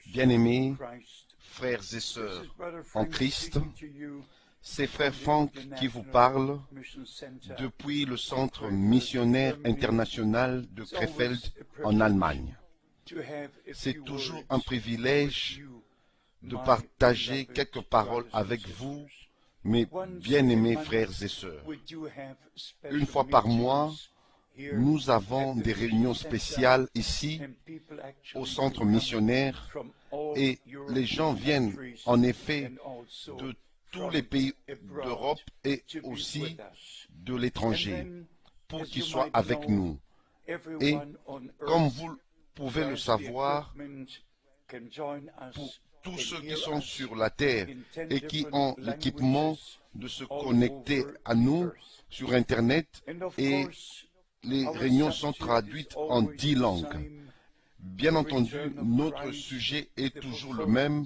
Bien-aimés frères et sœurs en Christ, c'est frère Franck qui vous parle depuis le Centre missionnaire international de Krefeld en Allemagne. C'est toujours un privilège de partager quelques paroles avec vous, mes bien-aimés frères et sœurs. Une fois par mois, nous avons des réunions spéciales ici, au centre missionnaire, et les gens viennent en effet de tous les pays d'Europe et aussi de l'étranger pour qu'ils soient avec nous. Et comme vous pouvez le savoir, pour tous ceux qui sont sur la terre et qui ont l'équipement de se connecter à nous sur Internet, et les réunions sont traduites en 10 langues. Bien entendu, notre sujet est toujours le même,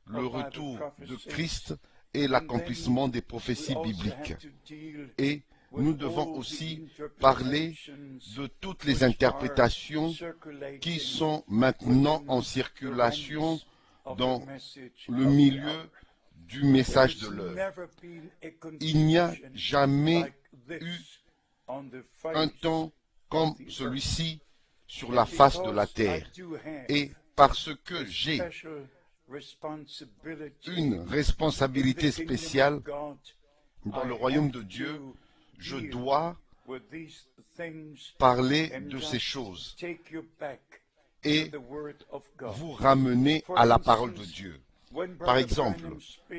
le retour de Christ et l'accomplissement des prophéties bibliques. Et nous devons aussi parler de toutes les interprétations qui sont maintenant en circulation dans le milieu du message de l'heure. Il n'y a jamais eu un temps comme celui-ci sur la face de la terre. Et parce que j'ai une responsabilité spéciale dans le royaume de Dieu, je dois parler de ces choses et vous ramener à la parole de Dieu. Par exemple,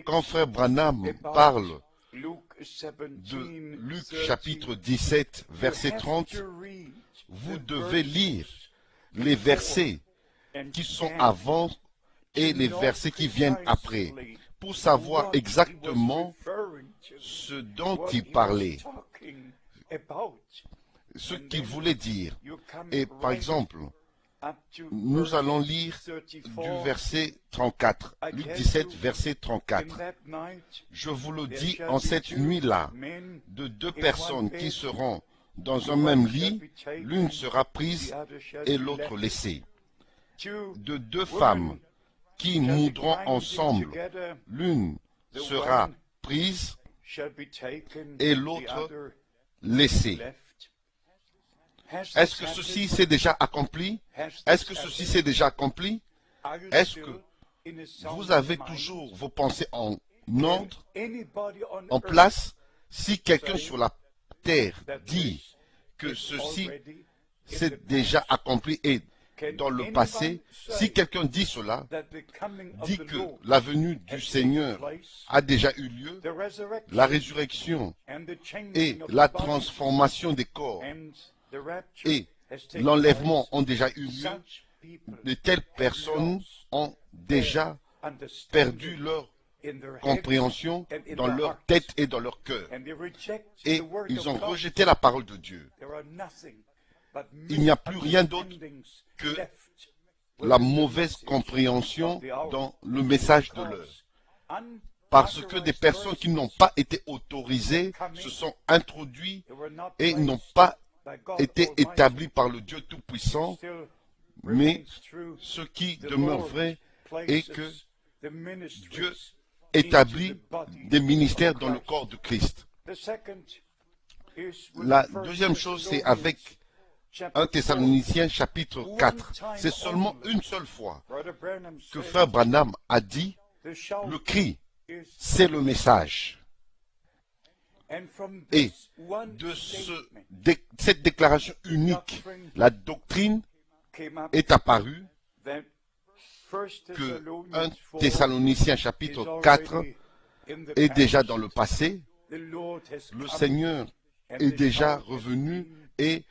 quand frère Branham parle de Luc chapitre 17, verset 30, vous devez lire les versets qui sont avant et les versets qui viennent après pour savoir exactement ce dont il parlait, ce qu'il voulait dire. Et par exemple, nous allons lire du verset 34, Luc 17, verset 34. Je vous le dis, en cette nuit-là, de deux personnes qui seront dans un même lit, l'une sera prise et l'autre laissée. De deux femmes qui moudront ensemble, l'une sera prise et l'autre laissée. Est-ce que ceci s'est déjà accompli? Est-ce que ceci s'est déjà accompli? Est-ce que vous avez toujours vos pensées en ordre, en place? Si quelqu'un sur la terre dit que ceci s'est déjà accompli et dans le passé, si quelqu'un dit cela, dit que la venue du Seigneur a déjà eu lieu, la résurrection et la transformation des corps et l'enlèvement ont déjà eu lieu, de telles personnes ont déjà perdu leur compréhension dans leur tête et dans leur cœur. Et ils ont rejeté la parole de Dieu. Il n'y a plus rien d'autre que la mauvaise compréhension dans le message de l'heure. Parce que des personnes qui n'ont pas été autorisées se sont introduites et n'ont pas été établies par le Dieu Tout-Puissant, mais ce qui demeure vrai est que Dieu établit des ministères dans le corps de Christ. La deuxième chose, c'est avec 1 Thessaloniciens chapitre 4. C'est seulement une seule fois que frère Branham a dit, le cri, c'est le message. Et de cette déclaration unique, la doctrine est apparue que 1 Thessaloniciens chapitre 4 est déjà dans le passé. Le Seigneur est déjà revenu et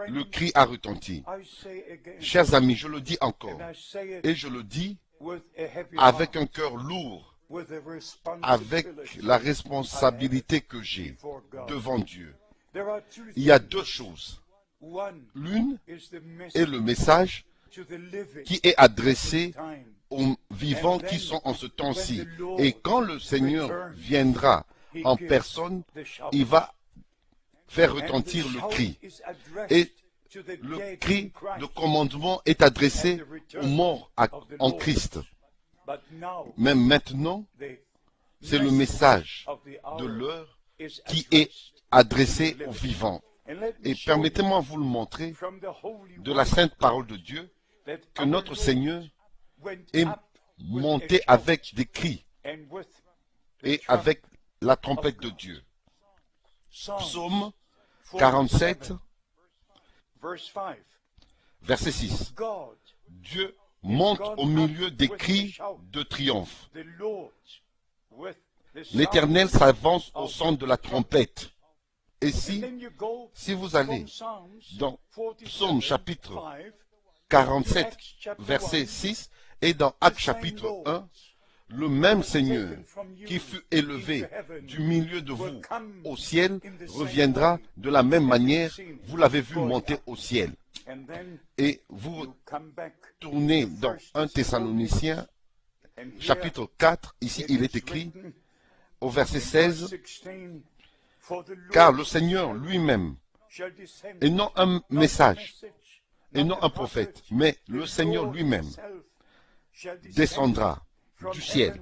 le cri a retenti. Chers amis, je le dis encore, et je le dis avec un cœur lourd, avec la responsabilité que j'ai devant Dieu. Il y a deux choses. L'une est le message qui est adressé aux vivants qui sont en ce temps-ci. Et quand le Seigneur viendra en personne, il va faire retentir le cri. Et Le cri de commandement est adressé aux morts en Christ. Mais maintenant, c'est le message de l'heure qui est adressé aux vivants. Et permettez-moi de vous le montrer de la sainte parole de Dieu, que notre Seigneur est monté avec des cris et avec la trompette de Dieu. Psaume 47, verset 6. Dieu monte au milieu des cris de triomphe. L'Éternel s'avance au son de la trompette. Et si vous allez dans Psaume chapitre 47, verset 6, et dans Actes chapitre 1, le même Seigneur qui fut élevé du milieu de vous au ciel reviendra de la même manière, vous l'avez vu monter au ciel. Et vous tournez dans 1 Thessaloniciens, chapitre 4, ici il est écrit, au verset 16, car le Seigneur lui-même, et non un message, et non un prophète, mais le Seigneur lui-même descendra du ciel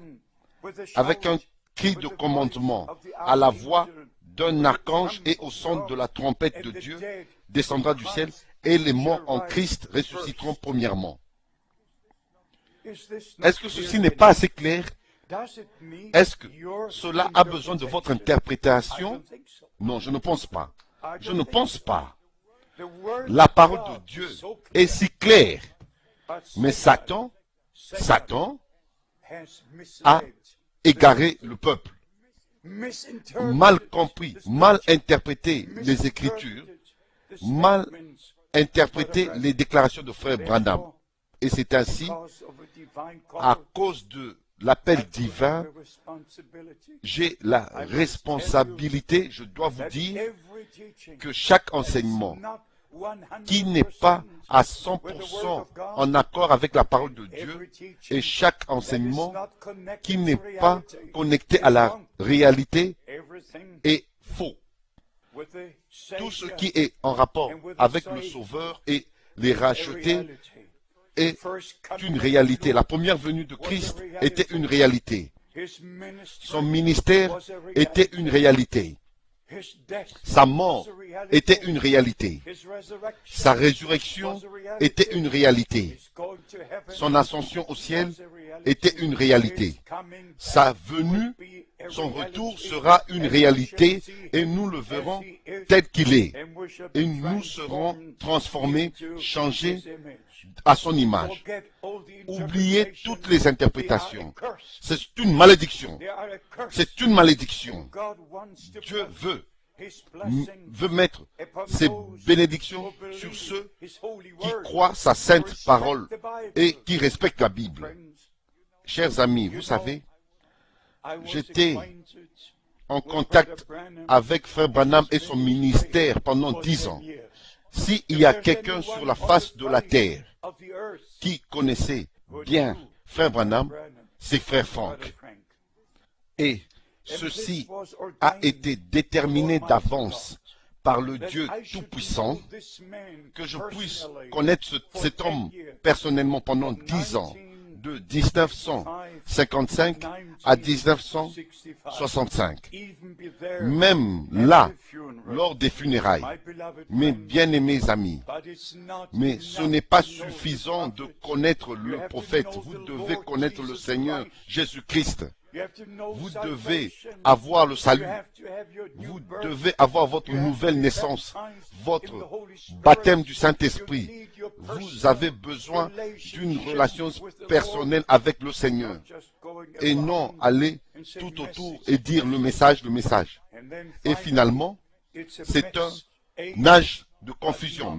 avec un cri de commandement, à la voix d'un archange et au son de la trompette de Dieu, descendra du ciel, et les morts en Christ ressusciteront premièrement. Est-ce que ceci n'est pas assez clair? Est-ce que cela a besoin de votre interprétation? Non, je ne pense pas. Je ne pense pas. La parole de Dieu est si claire. Mais Satan a égaré le peuple, mal compris, mal interprété les Écritures, mal interprété les déclarations de frère Branham. Et c'est ainsi, à cause de l'appel divin, j'ai la responsabilité, je dois vous dire, que chaque enseignement qui n'est pas à 100% en accord avec la parole de Dieu, et chaque enseignement qui n'est pas connecté à la réalité est faux. Tout ce qui est en rapport avec le Sauveur et les rachetés est une réalité. La première venue de Christ était une réalité. Son ministère était une réalité. Sa mort était une réalité. Sa résurrection était une réalité. Son ascension au ciel était une réalité. Sa venue, son retour sera une réalité et nous le verrons tel qu'il est. Et nous serons transformés, changés à son image. Oubliez toutes les interprétations. C'est une malédiction. C'est une malédiction. Dieu veut mettre ses bénédictions sur ceux qui croient sa sainte parole et qui respectent la Bible. Chers amis, vous savez, j'étais en contact avec frère Branham et son ministère pendant 10 ans. S'il y a quelqu'un sur la face de la terre qui connaissait bien frère Branham, c'est frère Frank. Et ceci a été déterminé d'avance par le Dieu Tout-Puissant, que je puisse connaître cet homme personnellement pendant 10 ans, de 1955 à 1965. Même là, lors des funérailles, mes bien-aimés amis, mais ce n'est pas suffisant de connaître le prophète, vous devez connaître le Seigneur Jésus-Christ. Vous devez avoir le salut. Vous devez avoir votre nouvelle naissance, votre baptême du Saint-Esprit. Vous avez besoin d'une relation personnelle avec le Seigneur. Et non aller tout autour et dire le message. Et finalement, c'est un âge de confusion,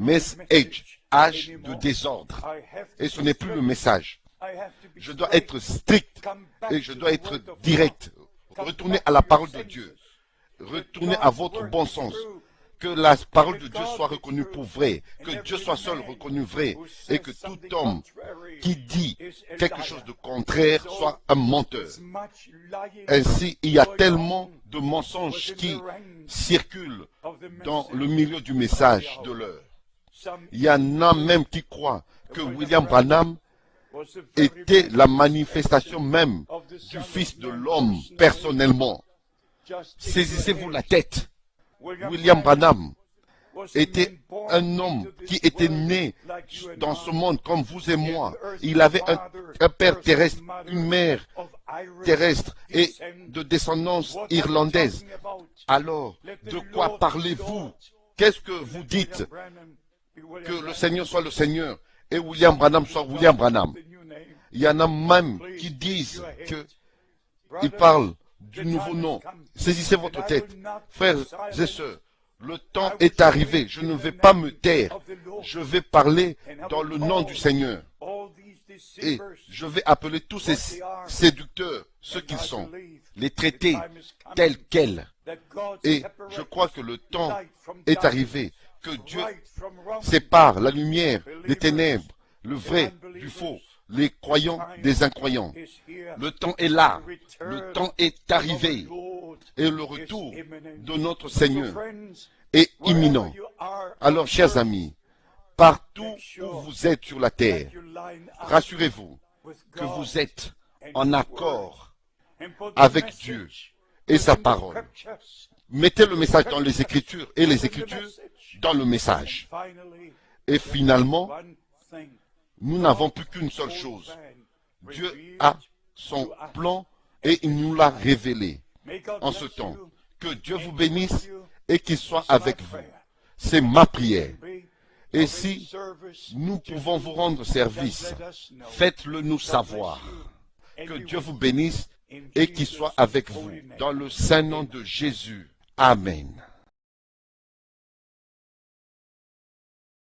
âge de désordre. Et ce n'est plus le message. Je dois être strict et je dois être direct. Retournez à la parole de Dieu. Retournez à votre bon sens. Que la parole de Dieu soit reconnue pour vraie. Que Dieu soit seul reconnu vrai. Et que tout homme qui dit quelque chose de contraire soit un menteur. Ainsi, il y a tellement de mensonges qui circulent dans le milieu du message de l'heure. Il y en a même qui croient que William Branham était la manifestation même du Fils de l'homme personnellement. Saisissez-vous la tête. William Branham était un homme qui était né dans ce monde comme vous et moi. Il avait un père terrestre, une mère terrestre et de descendance irlandaise. Alors, de quoi parlez-vous? Qu'est-ce que vous dites? Que le Seigneur soit le Seigneur et William Branham soit William Branham. Il y en a même qui disent qu'ils parlent du nouveau nom. Saisissez votre tête. Frères et sœurs, le temps est arrivé. Je ne vais pas me taire. Je vais parler dans le nom du Seigneur. Et je vais appeler tous ces séducteurs, ceux qu'ils sont, les traiter tels quels. Et je crois que le temps est arrivé, que Dieu sépare la lumière des ténèbres, le vrai du faux, les croyants des incroyants. Le temps est là, le temps est arrivé, et le retour de notre Seigneur est imminent. Alors, chers amis, partout où vous êtes sur la terre, rassurez-vous que vous êtes en accord avec Dieu et sa parole. Mettez le message dans les Écritures et les Écritures dans le message. Et finalement, nous n'avons plus qu'une seule chose. Dieu a son plan et il nous l'a révélé en ce temps. Que Dieu vous bénisse et qu'il soit avec vous. C'est ma prière. Et si nous pouvons vous rendre service, faites-le nous savoir. Que Dieu vous bénisse et qu'il soit avec vous. Dans le saint nom de Jésus. Amen.